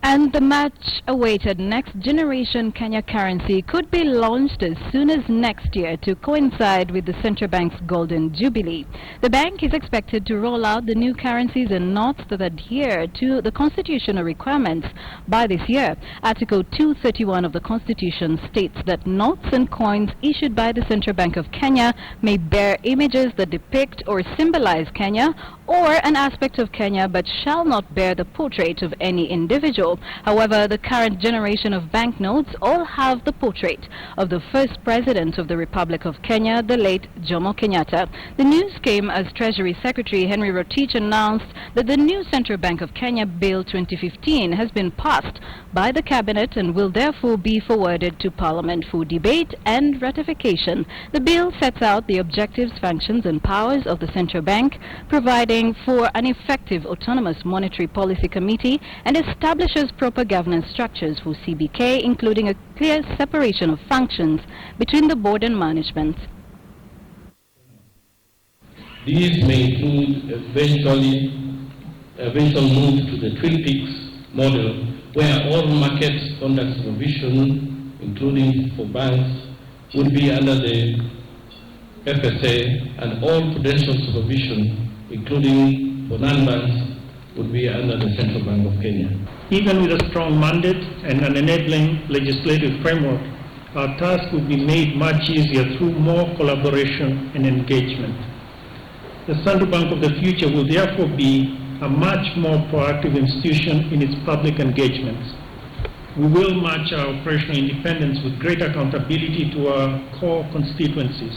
And the much-awaited next-generation Kenya currency could be launched as soon as next year to coincide with the central bank's golden jubilee. The bank is expected to roll out the new currencies and notes that adhere to the constitutional requirements by this year. Article 231 of the Constitution states that notes and coins issued by the Central Bank of Kenya may bear images that depict or symbolize Kenya or an aspect of Kenya, but shall not bear the portrait of any individual. However, the current generation of banknotes all have the portrait of the first president of the Republic of Kenya, the late Jomo Kenyatta. The news came as Treasury Secretary Henry Rotich announced that the new Central Bank of Kenya Bill 2015 has been passed by the Cabinet and will therefore be forwarded to Parliament for debate and ratification. The bill sets out the objectives, functions and powers of the Central Bank, providing for an effective autonomous monetary policy committee and establishes proper governance structures for CBK, including a clear separation of functions between the board and management. These may include eventual move to the Twin Peaks model, where all market conduct supervision, including for banks, would be under the FSA, and all prudential supervision, including for non-banks, would be under the Central Bank of Kenya. Even with a strong mandate and an enabling legislative framework, our task would be made much easier through more collaboration and engagement. The Central Bank of the future will therefore be a much more proactive institution in its public engagements. We will match our operational independence with greater accountability to our core constituencies.